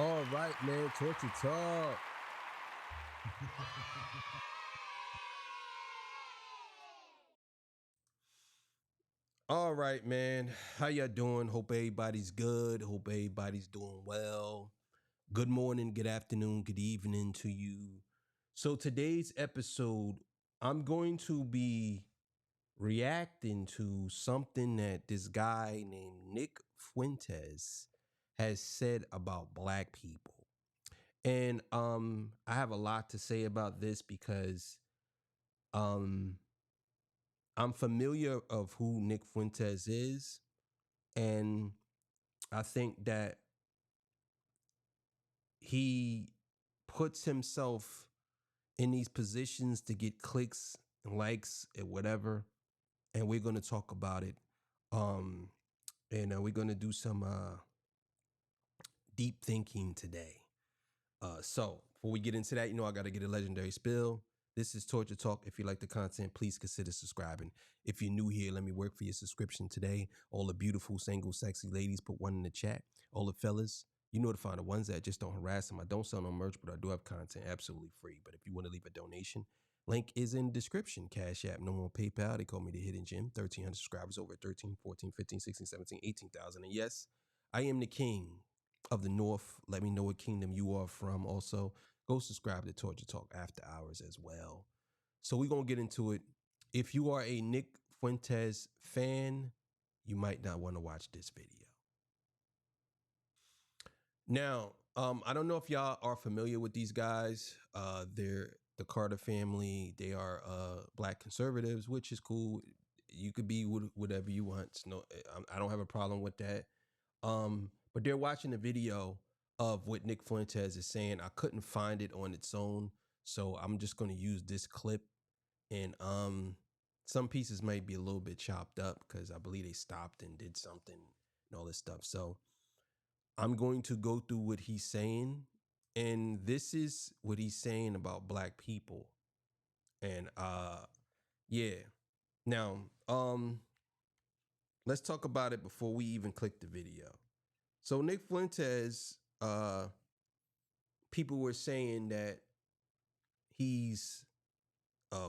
All right, man. Torture talk. All right, man. How y'all doing? Hope everybody's good. Hope everybody's doing well. Good morning, good afternoon, good evening to you. So today's episode, I'm going to be reacting to something that this guy named Nick Fuentes has said about black people. And I have a lot to say about this because um I'm familiar of who Nick Fuentes is, and I think that he puts himself in these positions to get clicks and likes and whatever. And we're going to talk about it. Um, and we're going to do some deep thinking today. So before we get into that, I got to get a legendary spill. This is Torture Talk. If you like the content, please consider subscribing. If you're new here, let me work for your subscription today. All the beautiful, single, sexy ladies, put one in the chat. All the fellas, you know to find the ones that just don't harass them. I don't sell no merch, but I do have content absolutely free. But if you want to leave a donation, link is in description. Cash App, no more PayPal. They call me the Hidden Gem. 1,300 subscribers, over 13, 14, 15, 16, 17, 18,000. And yes, I am the king of the North. Let me know what kingdom you are from. Also, go subscribe to Torture Talk After Hours as well. So we're going to get into it. If you are a Nick Fuentes fan, you might not want to watch this video. Now, I don't know if y'all are familiar with these guys. They're the Carter family. They are black conservatives, which is cool. You could be whatever you want. No, I don't have a problem with that. But they're watching a video of what Nick Fuentes is saying. I couldn't find it on its own, so I'm just going to use this clip. And some pieces might be a little bit chopped up because I believe they stopped and did something and all this stuff. So I'm going to go through what he's saying, and this is what he's saying about black people. And yeah. Now, let's talk about it before we even click the video. So Nick Fuentes, people were saying that he's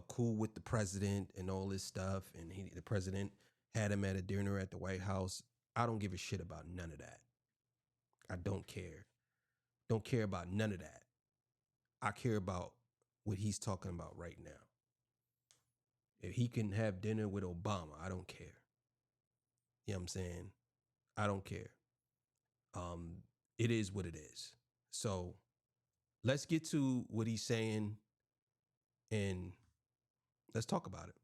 cool with the president and all this stuff, and the president had him at a dinner at the White House. I don't give a shit about none of that. I don't care. Don't care about none of that. I care about what he's talking about right now. If he can have dinner with Obama, I don't care. You know what I'm saying? I don't care. It is what it is. So let's get to what he's saying and let's talk about it.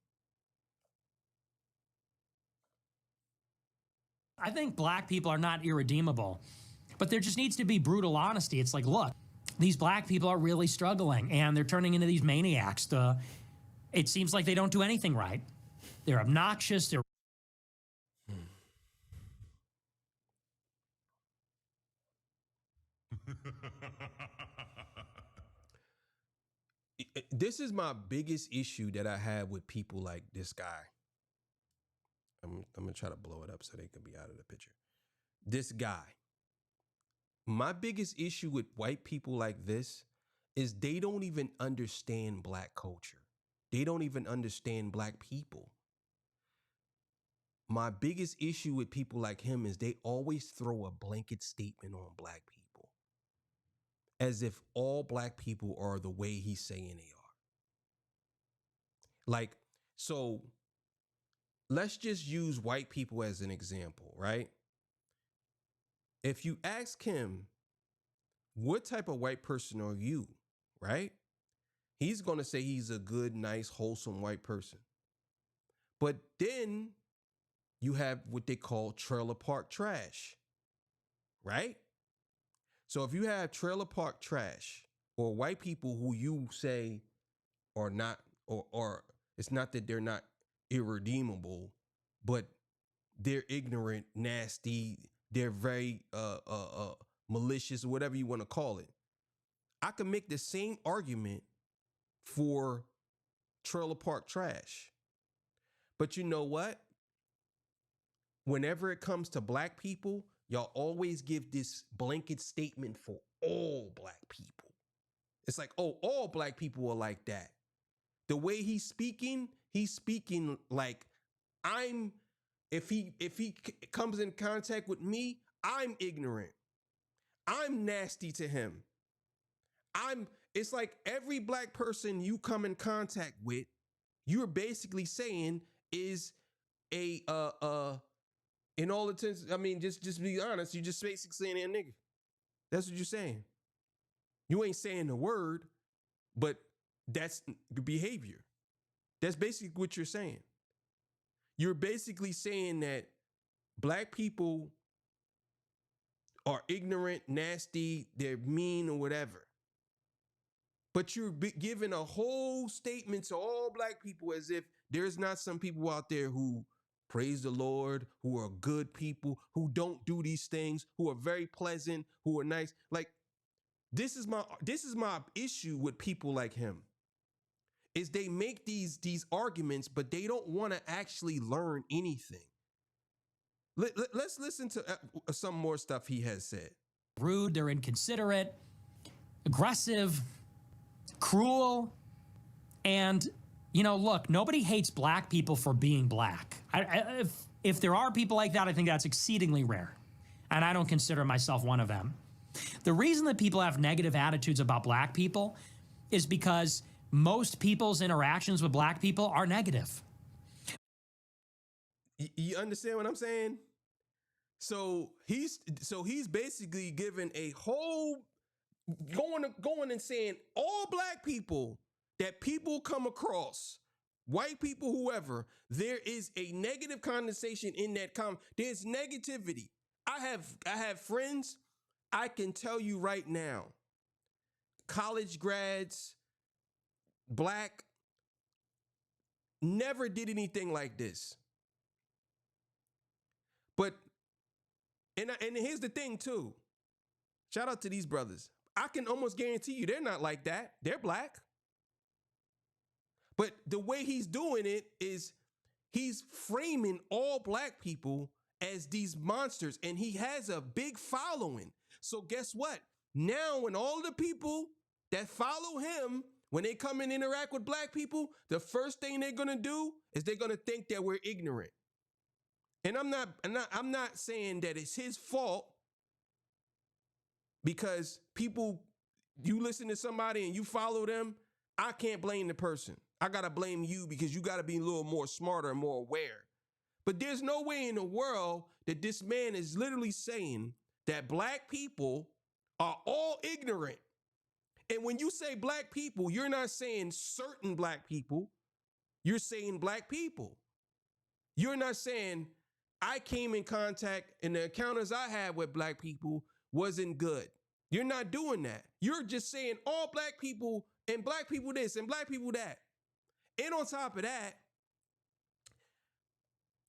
I think black people are not irredeemable, but there just needs to be brutal honesty. It's like, look, these black people are really struggling and they're turning into these maniacs. It seems like they don't do anything right. They're obnoxious. They're This is my biggest issue that I have with people like this guy. I'm going to try to blow it up so they can be out of the picture. This guy. My biggest issue with white people like this is they don't even understand black culture. They don't even understand black people. My biggest issue with people like him is they always throw a blanket statement on black people as if all black people are the way he's saying they are. Like, so let's just use white people as an example, right? If you ask him, what type of white person are you, right? He's going to say he's a good, nice, wholesome white person. But then you have what they call trailer park trash, right? So if you have trailer park trash or white people who you say are not, or it's not that they're not irredeemable, but they're ignorant, nasty, they're very malicious, whatever you want to call it. I can make the same argument for trailer park trash. But you know what? Whenever it comes to black people, y'all always give this blanket statement for all black people. It's like, oh, all black people are like that. The way he's speaking like I'm if he comes in contact with me, I'm ignorant. I'm nasty to him. It's like every black person you come in contact with, you're basically saying is a in all intents, I mean, just be honest, you just basically saying that nigga. That's what you're saying. You ain't saying the word, but that's the behavior. That's basically what you're saying. You're basically saying that black people are ignorant, nasty, they're mean, or whatever. But you're giving a whole statement to all black people as if there's not some people out there who praise the Lord, who are good people, who don't do these things, who are very pleasant, who are nice. Like, this is my issue with people like him. Is they make these arguments, but they don't want to actually learn anything. Let's listen to some more stuff he has said. Rude, they're inconsiderate, aggressive, cruel, and, you know, look, nobody hates black people for being black. If there are people like that, I think that's exceedingly rare, and I don't consider myself one of them. The reason that people have negative attitudes about black people is because most people's interactions with black people are negative. You understand what I'm saying? So he's basically giving a whole going and saying all black people that people come across, white people, whoever, there is a negative connotation in that there's negativity. I have friends, I can tell you right now, college grads, black, never did anything like this. But and here's the thing too. Shout out to these brothers. I can almost guarantee you they're not like that. They're black. But the way he's doing it is he's framing all black people as these monsters, and he has a big following. So guess what? Now when all the people that follow him, when they come and interact with black people, the first thing they're gonna do is they're gonna think that we're ignorant. And I'm not saying that it's his fault, because people, you listen to somebody and you follow them, I can't blame the person. I gotta blame you because you gotta be a little more smarter and more aware. But there's no way in the world that this man is literally saying that black people are all ignorant. And when you say black people, you're not saying certain black people. You're saying black people. You're not saying I came in contact and the encounters I had with black people wasn't good. You're not doing that. You're just saying all black people and black people this and black people that. And on top of that,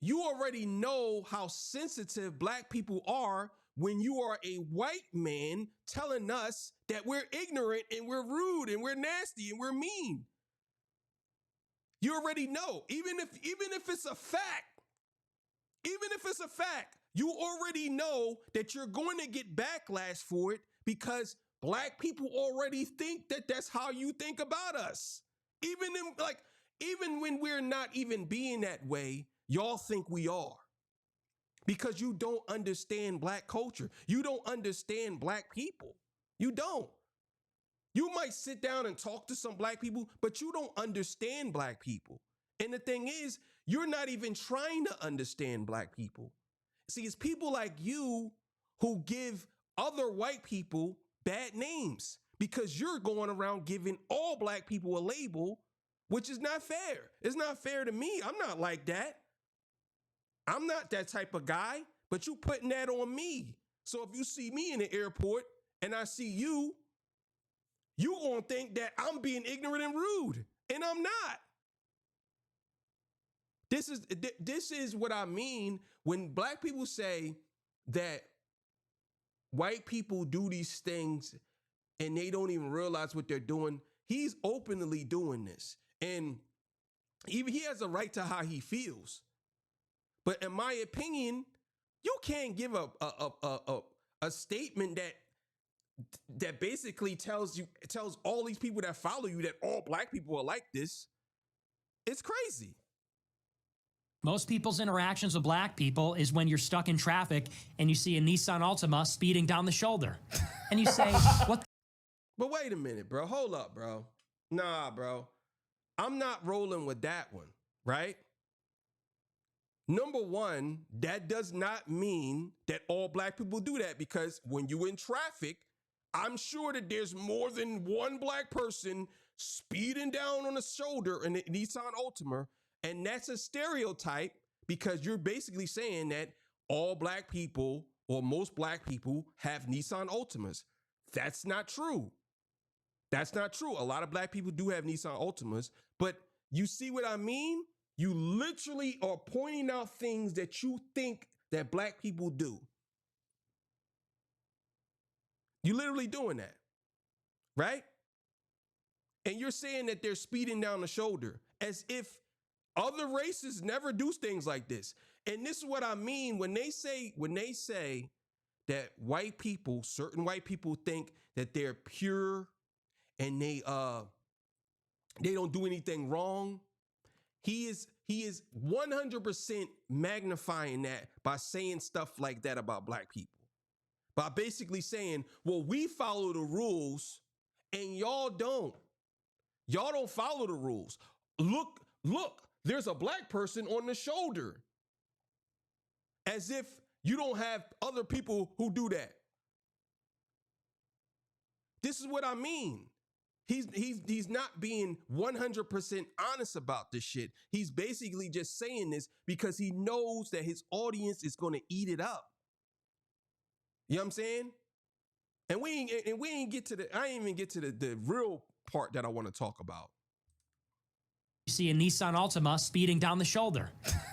you already know how sensitive black people are when you are a white man telling us that we're ignorant and we're rude and we're nasty and we're mean. You already know, even if it's a fact, you already know that you're going to get backlash for it because black people already think that that's how you think about us. Even when we're not even being that way, y'all think we are. Because you don't understand black culture. You don't understand black people. You don't. You might sit down and talk to some black people, but you don't understand black people. And the thing is, you're not even trying to understand black people. See, it's people like you who give other white people bad names because you're going around giving all black people a label, which is not fair. It's not fair to me. I'm not like that. I'm not that type of guy, but you putting that on me. So if you see me in the airport and I see you, you gonna think that I'm being ignorant and rude, and I'm not. This is what I mean when black people say that white people do these things and they don't even realize what they're doing. He's openly doing this, and even he has a right to how he feels. But in my opinion, You can't give a statement that basically tells all these people that follow you that all black people are like this. It's crazy. Most people's interactions with black people is when you're stuck in traffic and you see a Nissan Altima speeding down the shoulder. And you say, what? But wait a minute, bro. Hold up, bro. Nah, bro. I'm not rolling with that one, right? Number one, that does not mean that all black people do that, because when you're in traffic, I'm sure that there's more than one black person speeding down on the shoulder in a Nissan Altima. And that's a stereotype, because you're basically saying that all black people or most black people have Nissan Altimas. That's not true. That's not true. A lot of black people do have Nissan Altimas, but you see what I mean? You literally are pointing out things that you think that black people do. You're literally doing that, right? And you're saying that they're speeding down the shoulder as if other races never do things like this. And this is what I mean when they say that white people, certain white people, think that they're pure and they don't do anything wrong. He is 100% magnifying that by saying stuff like that about black people. By basically saying, well, we follow the rules and y'all don't. Y'all don't follow the rules. Look, there's a black person on the shoulder. As if you don't have other people who do that. This is what I mean. He's not being 100% honest about this shit. He's basically just saying this because he knows that his audience is going to eat it up. You know what I'm saying? And I ain't even get to the real part that I want to talk about. You see a Nissan Altima speeding down the shoulder.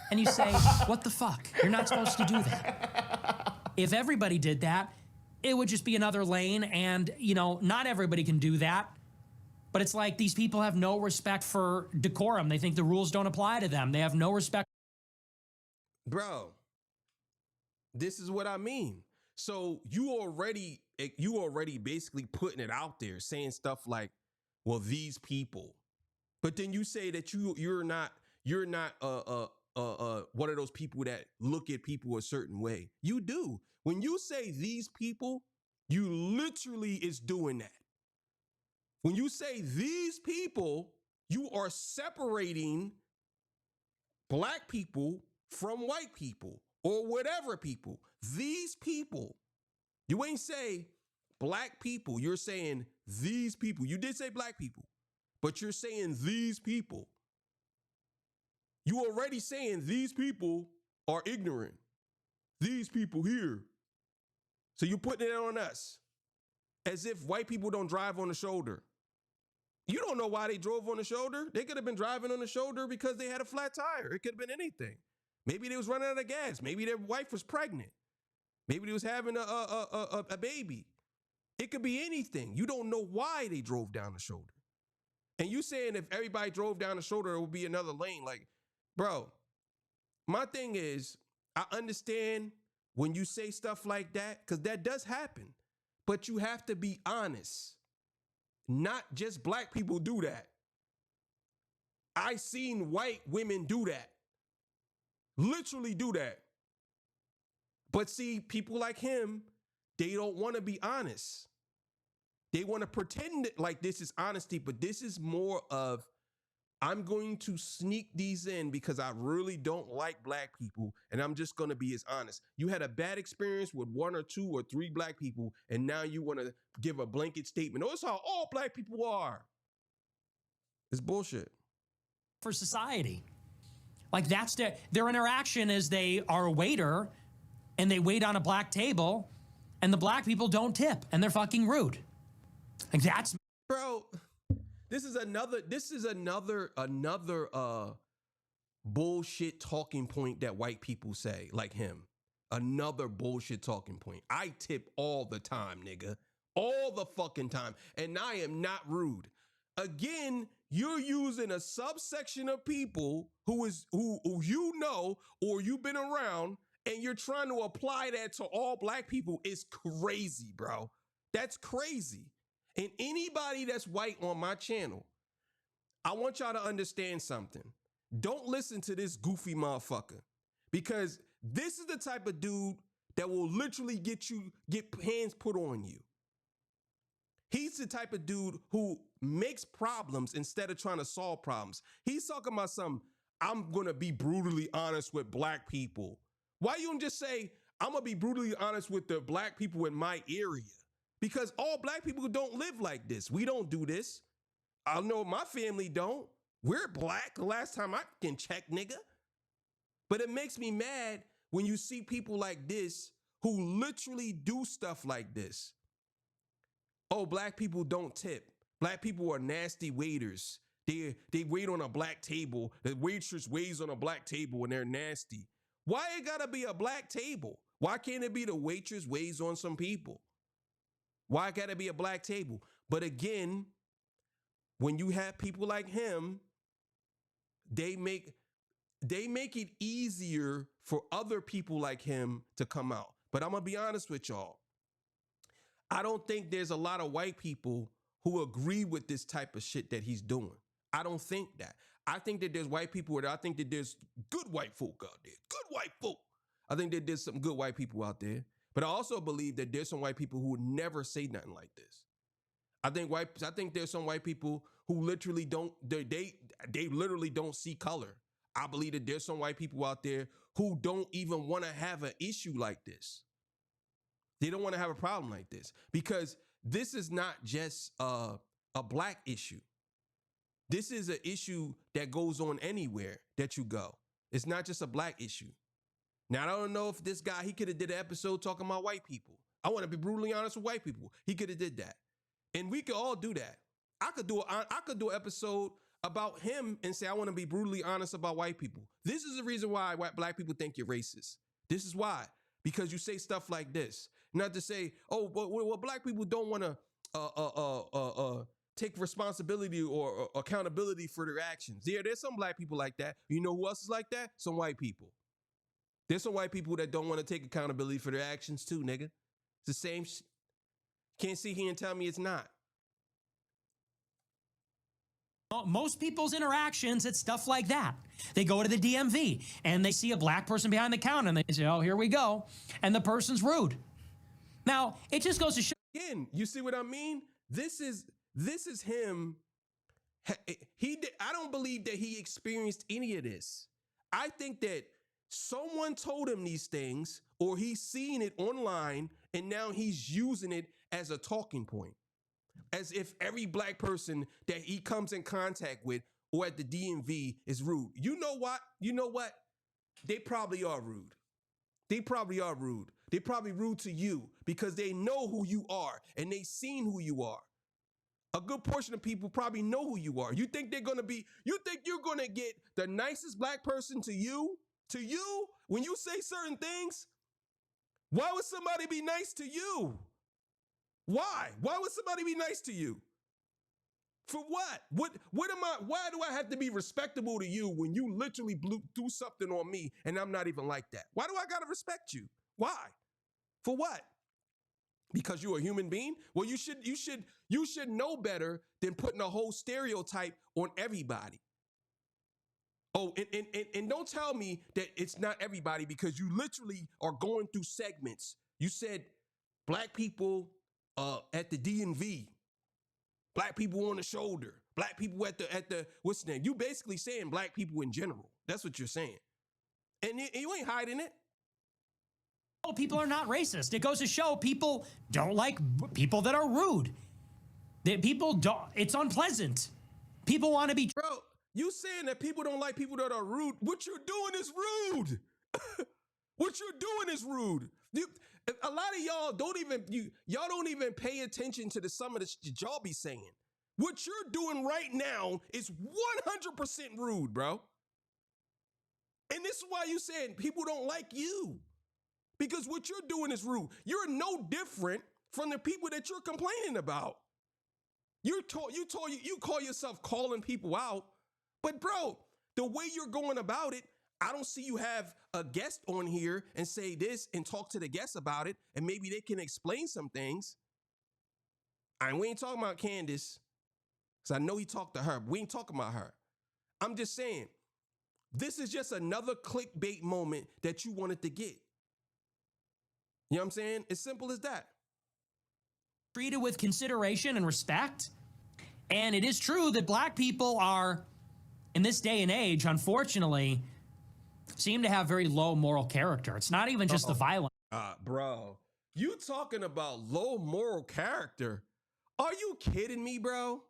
And you say, what the fuck? You're not supposed to do that. If everybody did that, it would just be another lane, and, not everybody can do that. But it's like these people have no respect for decorum. They think the rules don't apply to them. They have no respect. Bro, this is what I mean. So you already basically putting it out there, saying stuff like, well, these people. But then you say that you're not one of those people that look at people a certain way. You do. When you say these people, you literally is doing that. When you say these people, you are separating black people from white people or whatever people. These people. You ain't say black people. You're saying these people. You did say black people, but you're saying these people. You already saying these people are ignorant. These people here. So you're putting it on us as if white people don't drive on the shoulder. You don't know why they drove on the shoulder. They could have been driving on the shoulder because they had a flat tire. It could have been anything. Maybe they was running out of gas. Maybe their wife was pregnant. Maybe they was having a baby. It could be anything. You don't know why they drove down the shoulder. And you saying if everybody drove down the shoulder, it would be another lane. Like, bro, my thing is, I understand when you say stuff like that, because that does happen. But you have to be honest. Not just black people do that. I seen white women do that. Literally do that. But see, people like him, they don't want to be honest. They want to pretend like this is honesty, but this is more of, I'm going to sneak these in because I really don't like black people, and I'm just going to be as honest. You had a bad experience with one or two or three black people, and now you want to give a blanket statement. Oh, it's how all black people are. It's bullshit. For society. Like, that's their interaction is they are a waiter, and they wait on a black table, and the black people don't tip, and they're fucking rude. Like, that's... Bro... This is another bullshit talking point that white people say, like him. Another bullshit talking point. I tip all the time, nigga. All the fucking time. And I am not rude. Again, you're using a subsection of people who you know or you've been around, and you're trying to apply that to all black people is crazy, bro. That's crazy. And anybody that's white on my channel, I want y'all to understand something. Don't listen to this goofy motherfucker, because this is the type of dude that will literally get hands put on you. He's the type of dude who makes problems instead of trying to solve problems. He's talking about I'm going to be brutally honest with black people. Why you don't just say, I'm going to be brutally honest with the black people in my area? Because all black people don't live like this. We don't do this. I know my family don't. We're black. The last time I can check, nigga. But it makes me mad when you see people like this who literally do stuff like this. Oh, black people don't tip. Black people are nasty waiters. They wait on a black table. The waitress waits on a black table and they're nasty. Why it gotta be a black table? Why can't it be the waitress waits on some people? Why gotta be a black table? But again, when you have people like him, they make it easier for other people like him to come out. But I'm gonna be honest with y'all. I don't think there's a lot of white people who agree with this type of shit that he's doing. I don't think that. I think that there's white people, I think that there's good white folk out there. Good white folk. I think that there's some good white people out there. But I also believe that there's some white people who would never say nothing like this. I think there's some white people who literally don't, they literally don't see color. I believe that there's some white people out there who don't even want to have an issue like this. They don't want to have a problem like this, because this is not just a black issue. This is an issue that goes on anywhere that you go. It's not just a black issue. Now, I don't know if this guy, he could have did an episode talking about white people. I want to be brutally honest with white people. He could have did that. And we could all do that. I could do an episode about him and say, I want to be brutally honest about white people. This is the reason why black people think you're racist. This is why. Because you say stuff like this. Not to say, oh, well, black people don't want to take responsibility or accountability for their actions. Yeah, there's some black people like that. You know who else is like that? Some white people. There's some white people that don't want to take accountability for their actions too, nigga. It's the same shit. Can't sit here and tell me it's not. Most people's interactions, it's stuff like that. They go to the DMV and they see a black person behind the counter and they say, oh, here we go. And the person's rude. Now, it just goes to show. Again, you see what I mean? This is him. I don't believe that he experienced any of this. I think that someone told him these things, or he's seen it online and now he's using it as a talking point. As if every black person that he comes in contact with or at the DMV is rude. You know what? You know what? They probably are rude. They probably are rude. They probably rude to you because they know who you are and they've seen who you are. A good portion of people probably know who you are. You think you're going to get the nicest black person to you when you say certain things? Why would somebody be nice to you? Why? Why would somebody be nice to you? For what? Why do I have to be respectable to you when you literally do something on me and I'm not even like that? Why do I got to respect you? Why? For what? Because you're a human being? Well, you should know better than putting a whole stereotype on everybody. Oh, and don't tell me that it's not everybody, because you literally are going through segments. You said black people at the DMV, black people on the shoulder, black people at the what's the name? You basically saying black people in general. That's what you're saying. And you ain't hiding it. People are not racist. It goes to show people don't like people that are rude. It's unpleasant. People want to be. Bro, you saying that people don't like people that are rude. What you're doing is rude. What you're doing is rude. A lot of y'all don't even pay attention to some of the shit y'all be saying. What you're doing right now is 100% rude, bro. And this is why you saying people don't like you. Because what you're doing is rude. You're no different from the people that you're complaining about. You call yourself calling people out, but bro, the way you're going about it, I don't see you have a guest on here and say this and talk to the guest about it, and maybe they can explain some things. We ain't talking about Candace, because I know he talked to her, but we ain't talking about her. I'm just saying, this is just another clickbait moment that you wanted to get. You know what I'm saying? It's simple as that. Treated with consideration and respect. And it is true that black people are, in this day and age, unfortunately, seem to have very low moral character. It's not even just the violence. Bro, you talking about low moral character? Are you kidding me, bro?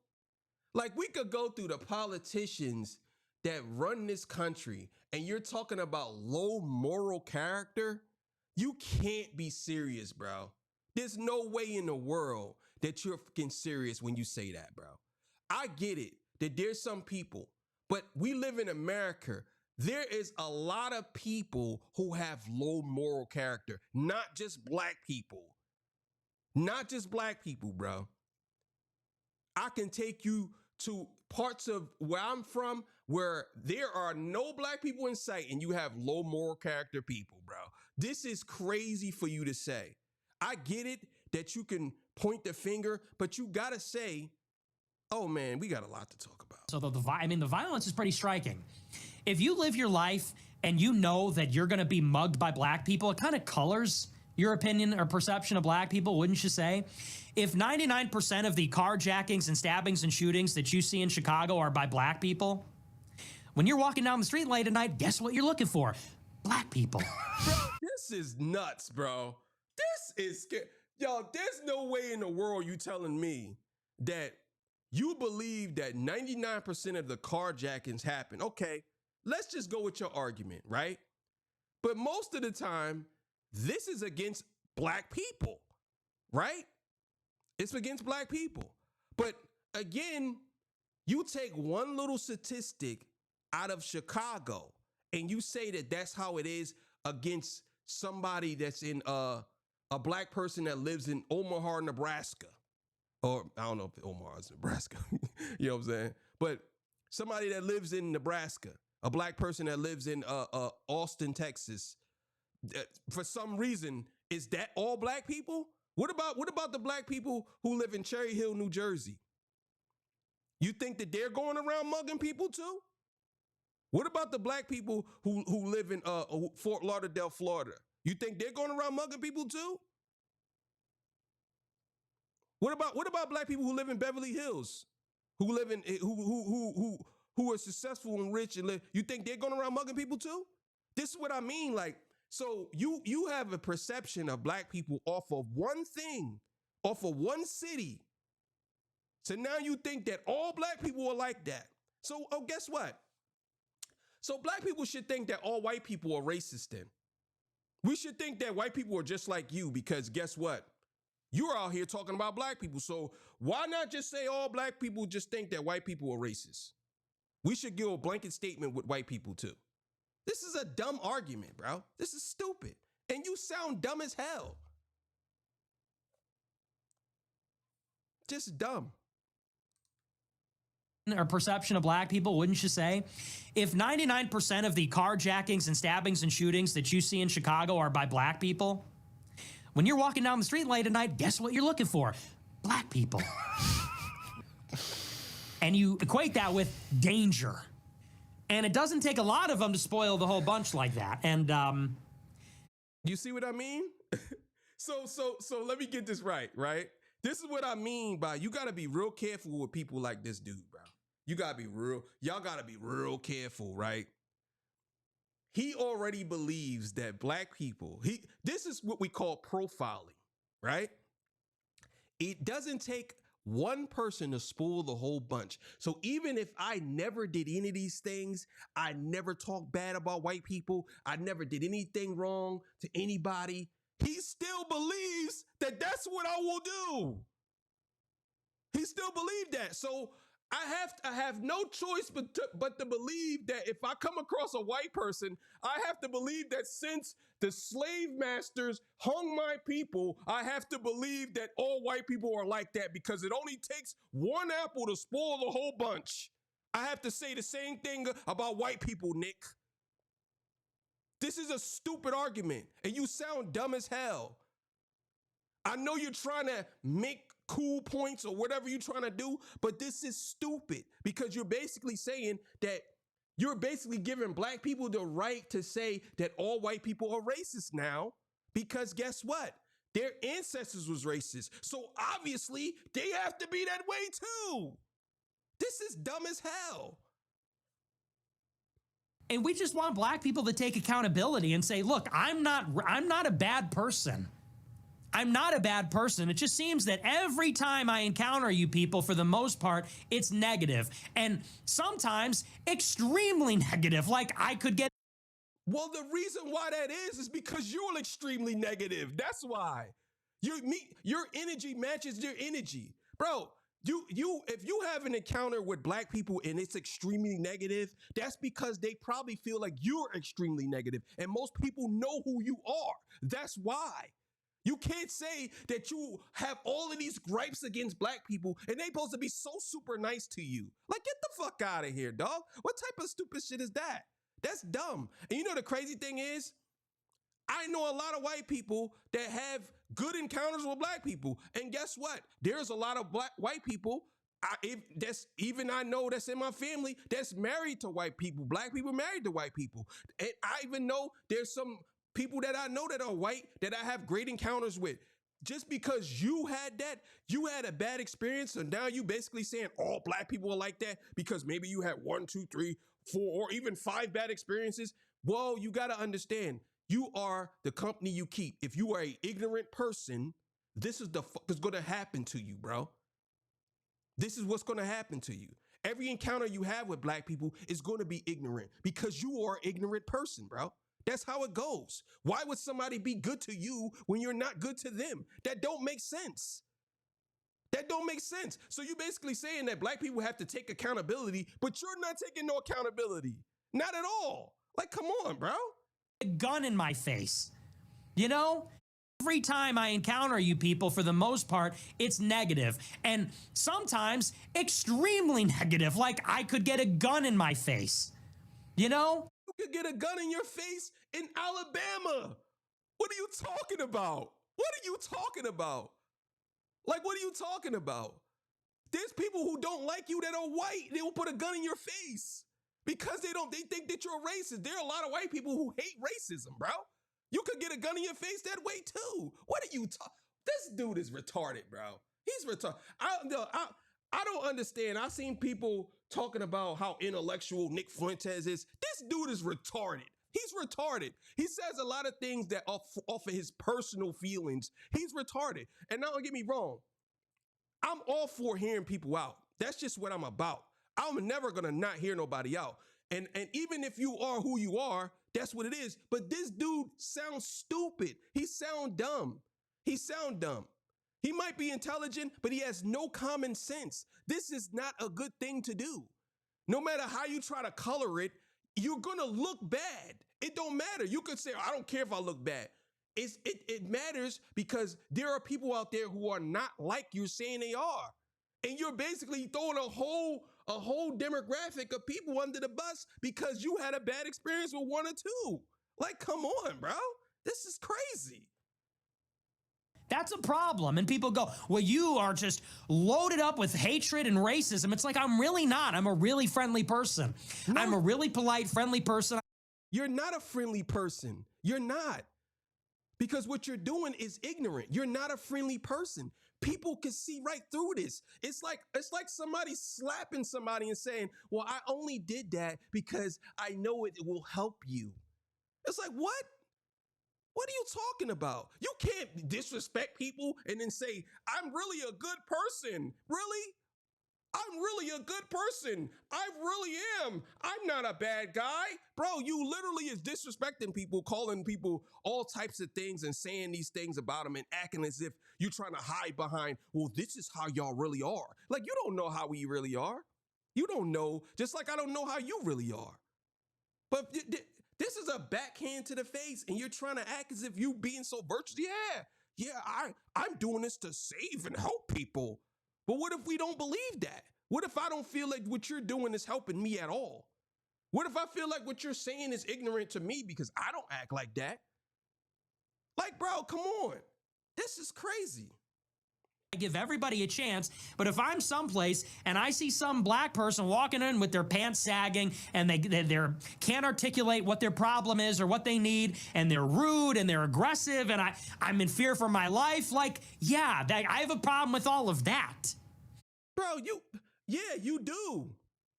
Like, we could go through the politicians that run this country and you're talking about low moral character? You can't be serious, bro. There's no way in the world that you're fucking serious when you say that, bro. I get it that there's some people, but we live in America. There is a lot of people who have low moral character, not just black people. Not just black people, bro. I can take you to parts of where I'm from where there are no black people in sight and you have low moral character people, bro. This is crazy for you to say. I get it that you can point the finger, but you gotta say, oh man, we got a lot to talk about. So the violence is pretty striking. If you live your life and you know that you're gonna be mugged by black people, it kind of colors your opinion or perception of black people, wouldn't you say? If 99% of the carjackings and stabbings and shootings that you see in Chicago are by black people, when you're walking down the street late at night, guess what you're looking for? Black people. Bro, this is nuts, bro. This is scary. Yo, there's no way in the world you telling me that you believe that 99% of the carjackings happen. Okay, let's just go with your argument, right? But most of the time, this is against black people, right? It's against black people. But again, you take one little statistic out of Chicago and you say that that's how it is against somebody that's in a black person that lives in Omaha, Nebraska. Or I don't know if Omaha is Nebraska. You know what I'm saying? But somebody that lives in Nebraska, a black person that lives in Austin, Texas. For some reason, is that all black people? What about the black people who live in Cherry Hill, New Jersey? You think that they're going around mugging people too? What about the black people who live in Fort Lauderdale, Florida? You think they're going around mugging people too? What about black people who live in Beverly Hills, who live in who are successful and rich and live? You think they're going around mugging people too? This is what I mean. Like, so you have a perception of black people off of one thing, off of one city. So now you think that all black people are like that. So guess what? So black people should think that all white people are racist then. We should think that white people are just like you because guess what? You're out here talking about black people. So why not just say all black people just think that white people are racist? We should give a blanket statement with white people too. This is a dumb argument, bro. This is stupid. And you sound dumb as hell. Just dumb. Or perception of black people, wouldn't you say? If 99% of the carjackings and stabbings and shootings that you see in Chicago are by black people, when you're walking down the street late at night, guess what you're looking for? Black people. And you equate that with danger. And it doesn't take a lot of them to spoil the whole bunch like that. And you see what I mean? So let me get this right? This is what I mean by you got to be real careful with people like this dude, bro. You got to be real. Y'all got to be real careful, right? He already believes that black people, this is what we call profiling, right? It doesn't take one person to spoil the whole bunch. So even if I never did any of these things, I never talked bad about white people, I never did anything wrong to anybody, he still believes that that's what I will do. He still believes that. So I have no choice but to believe that if I come across a white person, I have to believe that since the slave masters hung my people, I have to believe that all white people are like that because it only takes one apple to spoil the whole bunch. I have to say the same thing about white people, Nick. This is a stupid argument, and you sound dumb as hell. I know you're trying to make cool points or whatever you're trying to do, but this is stupid because you're basically saying that you're basically giving black people the right to say that all white people are racist now because guess what? Their ancestors was racist. So obviously they have to be that way too. This is dumb as hell. And we just want black people to take accountability and say, look, I'm not a bad person. I'm not a bad person. It just seems that every time I encounter you people, for the most part, it's negative. And sometimes extremely negative. Like I could get. Well, the reason why that is because you're extremely negative. That's why. Your energy matches their energy. Bro, if you have an encounter with black people and it's extremely negative, that's because they probably feel like you're extremely negative. And most people know who you are. That's why. You can't say that you have all of these gripes against black people and they supposed to be so super nice to you. Like, get the fuck out of here, dog. What type of stupid shit is that? That's dumb. And you know the crazy thing is, I know a lot of white people that have good encounters with black people. And guess what? There's a lot of white people I know that's in my family that's married to white people. Black people married to white people. And I even know there's some people that I know that are white that I have great encounters with. Just because you had a bad experience, and now you basically saying all black people are like that because maybe you had 1, 2, 3, 4, or even 5 bad experiences. Well, you got to understand, you are the company you keep. If you are an ignorant person, this is the fuck is going to happen to you, bro. This is what's going to happen to you. Every encounter you have with black people is going to be ignorant because you are an ignorant person, bro. That's how it goes. Why would somebody be good to you when you're not good to them? That don't make sense. That don't make sense. So you're basically saying that black people have to take accountability, but you're not taking no accountability. Not at all. Like, come on, bro. A gun in my face. You know? Every time I encounter you people, for the most part, it's negative. And sometimes extremely negative. Like I could get a gun in my face. You know? You could get a gun in your face in Alabama. What are you talking about? What are you talking about? Like, what are you talking about? There's people who don't like you that are white. They will put a gun in your face because they think that you're racist. There are a lot of white people who hate racism, bro. You could get a gun in your face that way too. What are you talking? This dude is retarded, bro. He's retarded. I don't understand. I've seen people talking about how intellectual Nick Fuentes is. This dude is retarded. He's retarded. He says a lot of things that off of his personal feelings. He's retarded. And now don't get me wrong. I'm all for hearing people out. That's just what I'm about. I'm never gonna not hear nobody out. And even if you are who you are, that's what it is. But this dude sounds stupid. He sound dumb. He might be intelligent, but he has no common sense. This is not a good thing to do. No matter how you try to color it, you're gonna look bad. It don't matter. You could say, I don't care if I look bad. It matters because there are people out there who are not like you're saying they are. And you're basically throwing a whole demographic of people under the bus because you had a bad experience with 1 or 2. Like, come on, bro. This is crazy. That's a problem. And people go, well, you are just loaded up with hatred and racism. It's like, I'm really not. I'm a really friendly person. No. I'm a really polite, friendly person. You're not a friendly person. You're not. Because what you're doing is ignorant. You're not a friendly person. People can see right through this. It's like somebody slapping somebody and saying, well, I only did that because I know it will help you. It's like, what? What are you talking about? You can't disrespect people and then say, I'm really a good person. Really? I'm really a good person. I really am. I'm not a bad guy. Bro, you literally is disrespecting people, calling people all types of things and saying these things about them and acting as if you're trying to hide behind, well, this is how y'all really are. Like, you don't know how we really are. You don't know, just like I don't know how you really are. But this is a backhand to the face and you're trying to act as if you being so virtuous. I'm doing this to save and help people. But what if we don't believe that? What if I don't feel like what you're doing is helping me at all? What if I feel like what you're saying is ignorant to me because I don't act like that? Like, bro, come on. This is crazy. I give everybody a chance, but if I'm someplace and I see some black person walking in with their pants sagging and they can't articulate what their problem is or what they need, and they're rude and they're aggressive, and I'm in fear for my life, like, yeah, I have a problem with all of that. Bro, you do.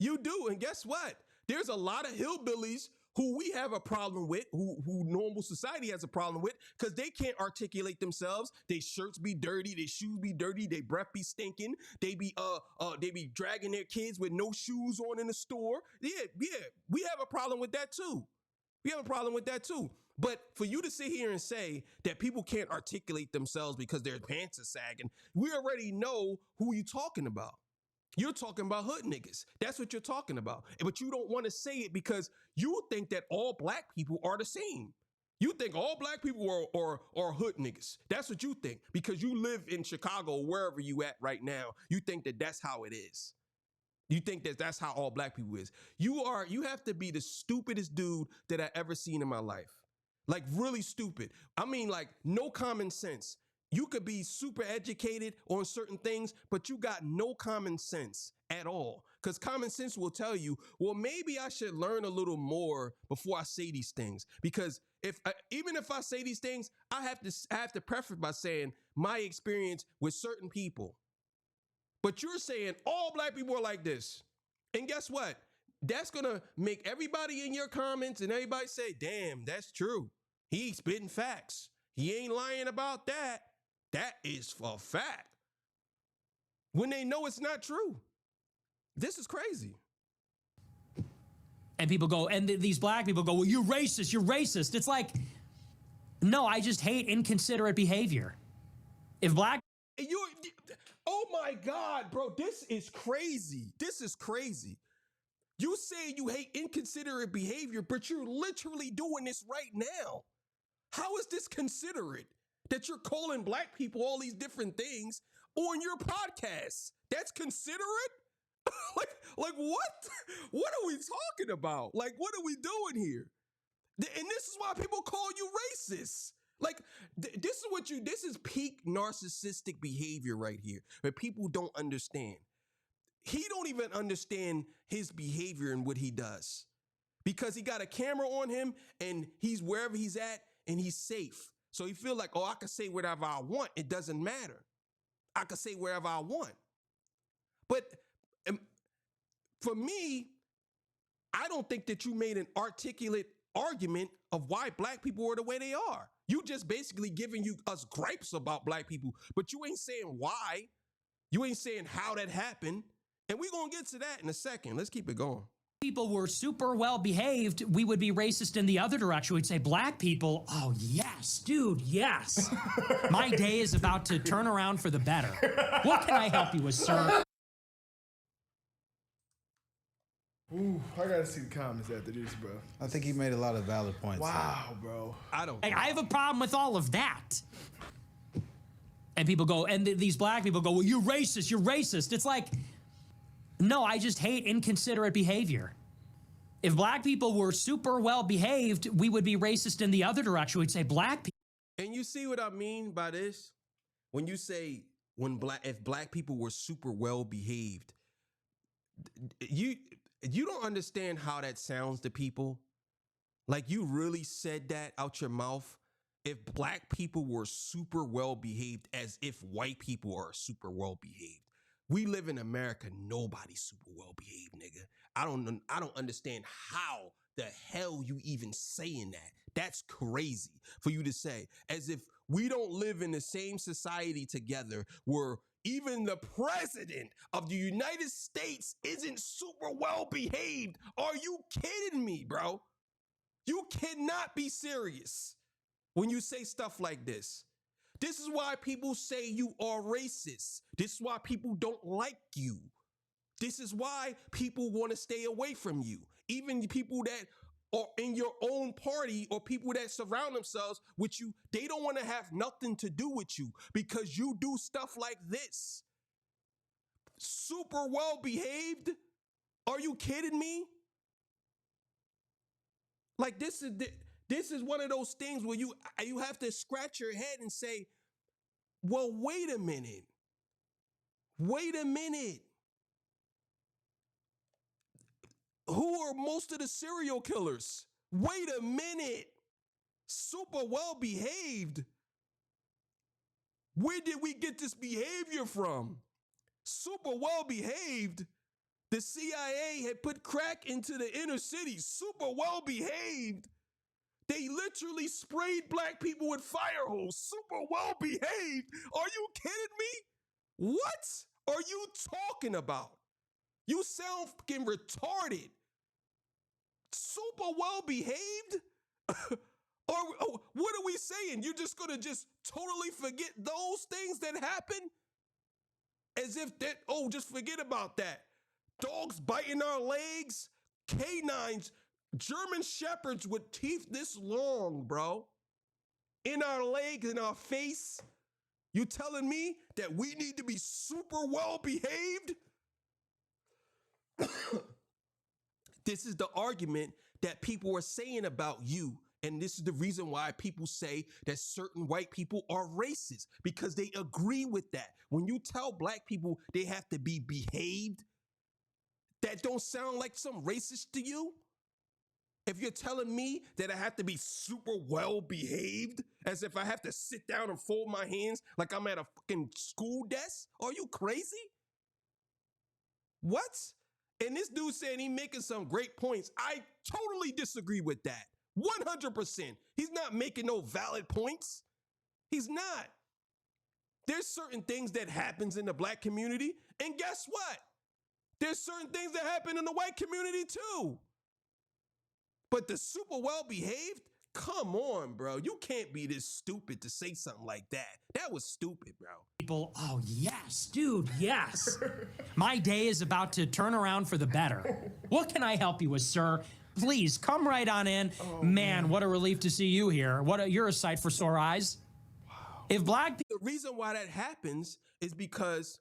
You do. And guess what? There's a lot of hillbillies who we have a problem with, who normal society has a problem with, because they can't articulate themselves. Their shirts be dirty, their shoes be dirty, their breath be stinking. They be dragging their kids with no shoes on in the store. Yeah, we have a problem with that too. We have a problem with that too. But for you to sit here and say that people can't articulate themselves because their pants are sagging, we already know who you're talking about. You're talking about hood niggas. That's what you're talking about. But you don't want to say it because you think that all black people are the same. You think all black people are hood niggas. That's what you think because you live in Chicago, wherever you at right now. You think that that's how it is. You think that that's how all black people is. You have to be the stupidest dude that I ever seen in my life. Like really stupid. I mean, like no common sense. You could be super educated on certain things, but you got no common sense at all. Because common sense will tell you, well, maybe I should learn a little more before I say these things. Because even if I say these things, I have to preface by saying my experience with certain people. But you're saying all black people are like this. And guess what? That's going to make everybody in your comments and everybody say, damn, that's true. He's spitting facts. He ain't lying about that. That is a fact. When they know it's not true. This is crazy. And people go, and these black people go, well, you're racist, you're racist. It's like, no, I just hate inconsiderate behavior. If black... Oh my God, bro, this is crazy. This is crazy. You say you hate inconsiderate behavior, but you're literally doing this right now. How is this considerate? That you're calling black people all these different things on your podcast. That's considerate? like what? What are we talking about? Like, what are we doing here? And this is why people call you racist. Like, this is peak narcissistic behavior right here, where people don't understand. He don't even understand his behavior and what he does because he got a camera on him and he's wherever he's at and he's safe. So he feel like, oh, I can say whatever I want. It doesn't matter. I can say wherever I want. But for me, I don't think that you made an articulate argument of why black people are the way they are. You just basically giving us gripes about black people, but you ain't saying why. You ain't saying how that happened. And we're going to get to that in a second. Let's keep it going. People were super well behaved, we would be racist in the other direction. We'd say black people, oh yes, dude, yes. My day is about to turn around for the better. What can I help you with, sir? Ooh, I gotta see the comments after this, bro. I think he made a lot of valid points. Wow, bro. I have a problem with all of that. And people go, and these black people go, well, you're racist, you're racist. It's like, no, I just hate inconsiderate behavior. If black people were super well behaved, we would be racist in the other direction. We'd say black people. And you see what I mean by this? When you say if black people were super well behaved, you don't understand how that sounds to people. Like you really said that out your mouth. If black people were super well behaved, as if white people are super well behaved. We live in America. Nobody's super well behaved, nigga. I don't understand how the hell you even saying that. That's crazy for you to say, as if we don't live in the same society together where even the president of the United States isn't super well behaved. Are you kidding me, bro? You cannot be serious when you say stuff like this. This is why people say you are racist. This is why people don't like you. This is why people want to stay away from you. Even people that are in your own party or people that surround themselves with you, they don't want to have nothing to do with you because you do stuff like this. Super well behaved? Are you kidding me? Like this is one of those things where you have to scratch your head and say, well, wait a minute. Wait a minute. Who are most of the serial killers? Wait a minute. Super well behaved. Where did we get this behavior from? Super well behaved. The CIA had put crack into the inner cities. Super well behaved. They literally sprayed black people with fire hose. Super well behaved. Are you kidding me? What are you talking about? You sound fucking retarded. Super well behaved? Or what are we saying? You're just gonna just totally forget those things that happen? As if that, oh, just forget about that. Dogs biting our legs, canines, German shepherds with teeth this long, bro. In our legs, in our face. You telling me that we need to be super well behaved? This is the argument that people are saying about you. And this is the reason why people say that certain white people are racist, because they agree with that. When you tell black people they have to be behaved, that don't sound like some racist to you? If you're telling me that I have to be super well behaved, as if I have to sit down and fold my hands like I'm at a fucking school desk, are you crazy? What? And this dude saying he making some great points. I totally disagree with that. 100%. He's not making no valid points. He's not. There's certain things that happens in the black community, and guess what? There's certain things that happen in the white community too. But the super well behaved, come on, bro. You can't be this stupid to say something like that. That was stupid, bro. People, oh yes, dude, yes. My day is about to turn around for the better. What can I help you with, sir? Please come right on in. Oh, man, what a relief to see you here. You're a sight for sore eyes. Wow. If black people, the reason why that happens is because,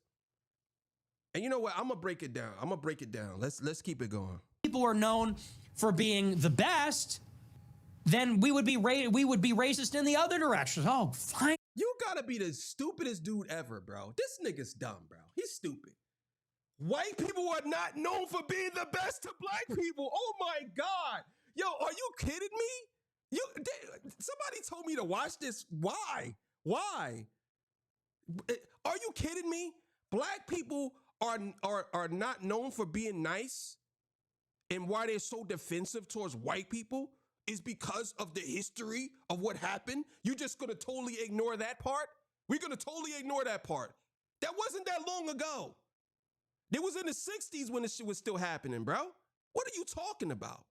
and you know what? I'm gonna break it down. Let's keep it going. People are known for being the best, then we would be racist in the other direction. Oh, fine. You gotta be the stupidest dude ever, bro. This nigga's dumb, bro. He's stupid. White people are not known for being the best to black people. Oh my God. Yo, are you kidding me? Somebody told me to watch this. Why? Why? Are you kidding me? Black people are not known for being nice, and why they're so defensive towards white people is because of the history of what happened. You just gonna totally ignore that part? We're gonna totally ignore that part. That wasn't that long ago. It was in the 60s when this shit was still happening, bro. What are you talking about?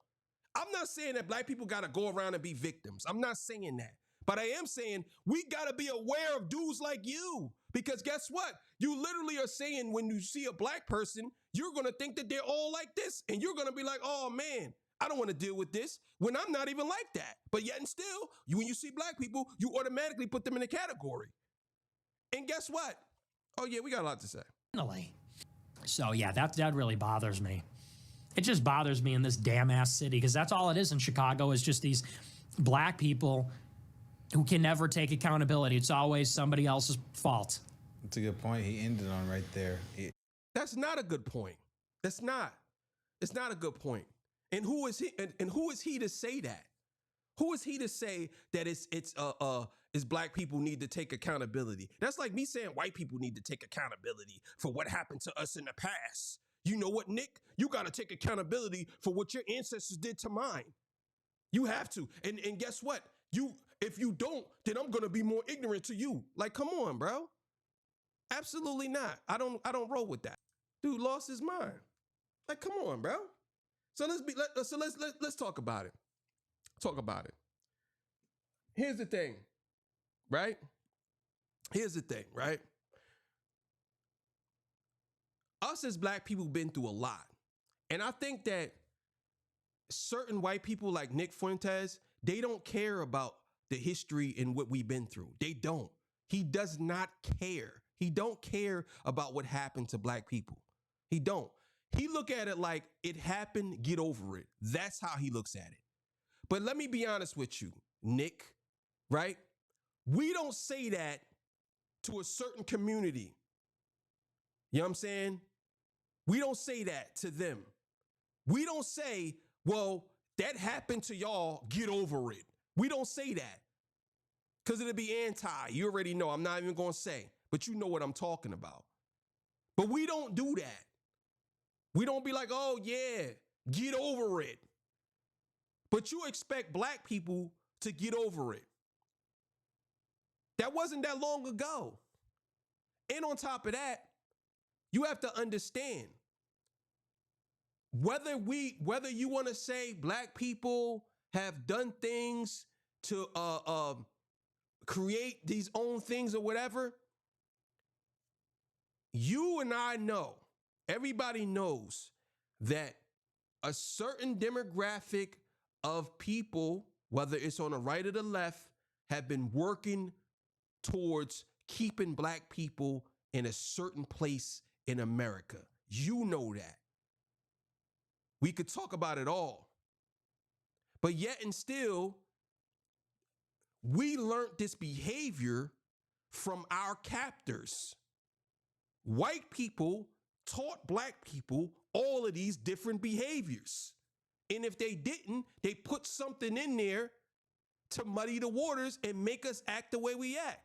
I'm not saying that black people gotta go around and be victims. I'm not saying that. But I am saying we gotta be aware of dudes like you. Because guess what? You literally are saying when you see a black person, you're gonna think that they're all like this. And you're gonna be like, oh man, I don't wanna deal with this when I'm not even like that. But yet and still, when you see black people, you automatically put them in a category. And guess what? Oh yeah, we got a lot to say. So yeah, that really bothers me. It just bothers me in this damn ass city, because that's all it is in Chicago, is just these black people who can never take accountability. It's always somebody else's fault. That's a good point. He ended on right there. That's not a good point. It's not a good point. And who is he? And who is he to say that? Who is he to say that it's black people need to take accountability? That's like me saying white people need to take accountability for what happened to us in the past. You know what, Nick? You got to take accountability for what your ancestors did to mine. You have to. And guess what? If you don't, then I'm gonna be more ignorant to you. Like, come on, bro. Absolutely not. I don't roll with that. Dude lost his mind. Like, come on, bro. So let's talk about it. Talk about it. Here's the thing, right? Us as black people been through a lot. And I think that certain white people like Nick Fuentes, they don't care about the history and what we've been through. They don't. He does not care. He don't care about what happened to black people. He don't. He look at it like it happened, get over it. That's how he looks at it. But let me be honest with you, Nick, right? We don't say that to a certain community. You know what I'm saying? We don't say that to them. We don't say, well, that happened to y'all, get over it. We don't say that because it'll be anti. You already know. I'm not even going to say, but you know what I'm talking about. But we don't do that. We don't be like, oh, yeah, get over it. But you expect black people to get over it. That wasn't that long ago. And on top of that, you have to understand whether you want to say black people have done things to create these own things or whatever, you and I know, everybody knows that a certain demographic of people, whether it's on the right or the left, have been working towards keeping black people in a certain place in America. You know that. We could talk about it all. But yet and still, we learned this behavior from our captors. White people taught black people all of these different behaviors. And if they didn't, they put something in there to muddy the waters and make us act the way we act.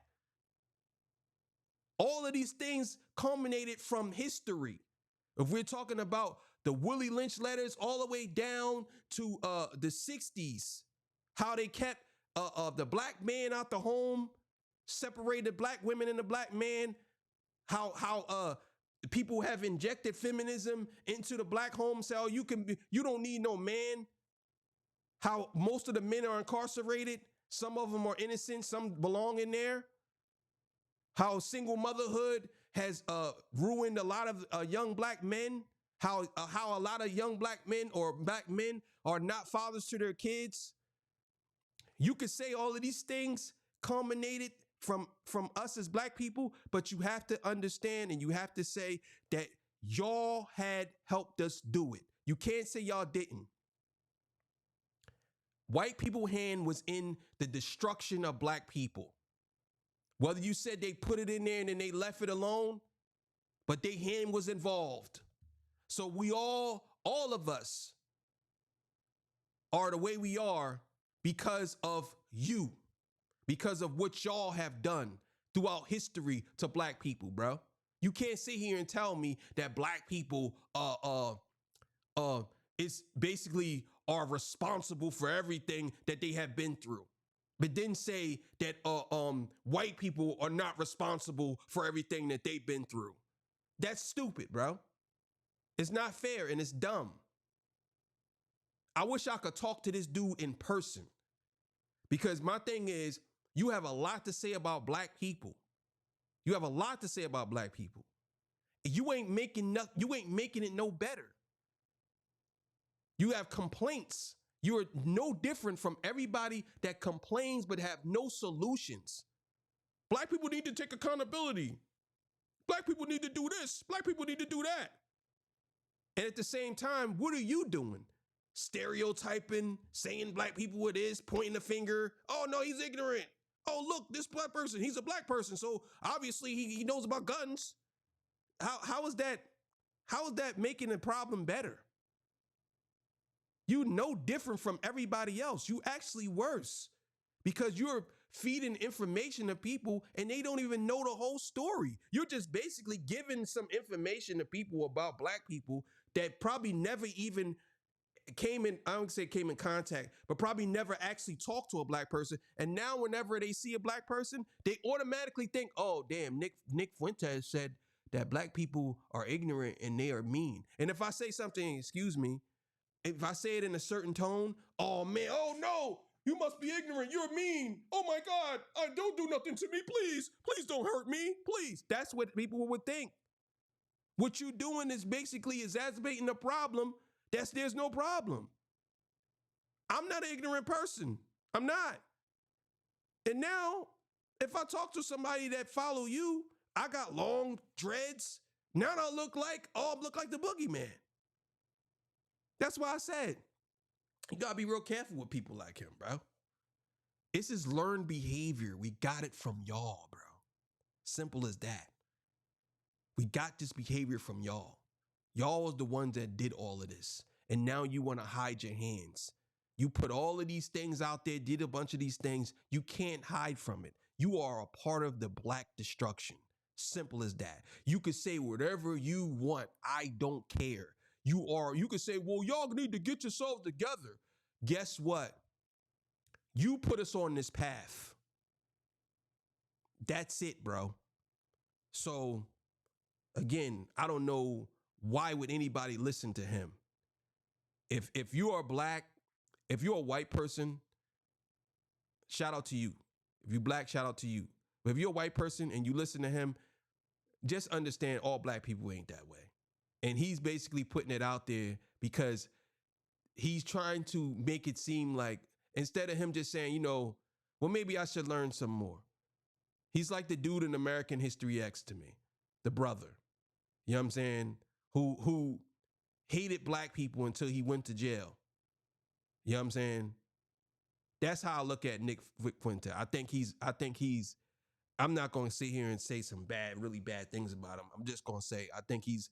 All of these things culminated from history. If we're talking about the Willie Lynch letters all the way down to the 60s, how they kept the black man out the home, separated black women and the black man, how people have injected feminism into the black home, so you don't need no man. How most of the men are incarcerated, some of them are innocent, some belong in there. How single motherhood has ruined a lot of young black men. How a lot of young black men or black men are not fathers to their kids. You could say all of these things culminated from us as black people, but you have to understand and you have to say that y'all had helped us do it. You can't say y'all didn't. White people's hand was in the destruction of black people. Whether you said they put it in there and then they left it alone, but their hand was involved. So we all of us are the way we are because of you, because of what y'all have done throughout history to black people, bro. You can't sit here and tell me that black people is basically are responsible for everything that they have been through. But then say that white people are not responsible for everything that they've been through. That's stupid, bro. It's not fair and it's dumb. I wish I could talk to this dude in person, because my thing is, you have a lot to say about black people. You have a lot to say about black people. You ain't making it no better. You have complaints. You are no different from everybody that complains but have no solutions. Black people need to take accountability. Black people need to do this. Black people need to do that. And at the same time, what are you doing? Stereotyping, saying black people it is, pointing the finger. Oh, no, he's ignorant. Oh, look, this black person, he's a black person, so obviously he knows about guns. How is that making the problem better? You no different from everybody else. You actually worse, because you're feeding information to people and they don't even know the whole story. You're just basically giving some information to people about black people that probably never even came in, I don't say came in contact, but probably never actually talked to a black person. And now whenever they see a black person, they automatically think, oh, damn, Nick Fuentes said that black people are ignorant and they are mean. And if I say something, excuse me, if I say it in a certain tone, oh man, oh no, you must be ignorant, you're mean. Oh my God, don't do nothing to me, please. Please don't hurt me, please. That's what people would think. What you're doing is basically exacerbating the problem. There's no problem. I'm not an ignorant person. I'm not. And now, if I talk to somebody that follow you, I got long dreads. Now I look like the boogeyman. That's why I said, You gotta be real careful with people like him, bro. This is learned behavior. We got it from y'all, bro. Simple as that. We got this behavior from y'all. Y'all was the ones that did all of this. And now you want to hide your hands. You put all of these things out there, did a bunch of these things. You can't hide from it. You are a part of the black destruction. Simple as that. You could say whatever you want. I don't care. You could say, well, y'all need to get yourselves together. Guess what? You put us on this path. That's it, bro. So again, I don't know why would anybody listen to him. If you are black, if you're a white person, shout out to you. If you're black, shout out to you. But if you're a white person and you listen to him, just understand all black people ain't that way. And he's basically putting it out there because he's trying to make it seem like instead of him just saying, well, maybe I should learn some more. He's like the dude in American History X to me, the brother. You know what I'm saying? Who hated black people until he went to jail. You know what I'm saying? That's how I look at Nick Fuentes. I think he's, I'm not going to sit here and say some really bad things about him. I'm just going to say, I think he's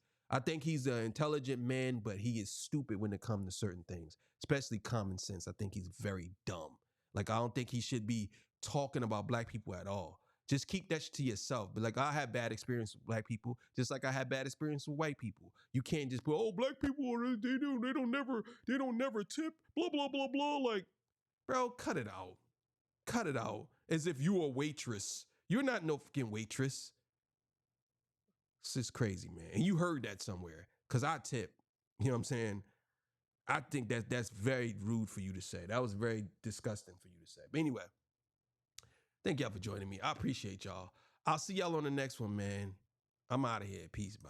an intelligent man, but he is stupid when it comes to certain things, especially common sense. I think he's very dumb. Like, I don't think he should be talking about black people at all. Just keep that to yourself. But like, I had bad experience with black people, just like I had bad experience with white people. You can't just put, oh, black people, they don't never tip, blah, blah, blah, blah. Like, bro, cut it out. Cut it out. As if you a waitress. You're not no fucking waitress. It's just crazy, man. And you heard that somewhere. Cause I tip. You know what I'm saying? I think that's very rude for you to say. That was very disgusting for you to say. But anyway, thank y'all for joining me. I appreciate y'all. I'll see y'all on the next one, man. I'm out of here. Peace. Bye.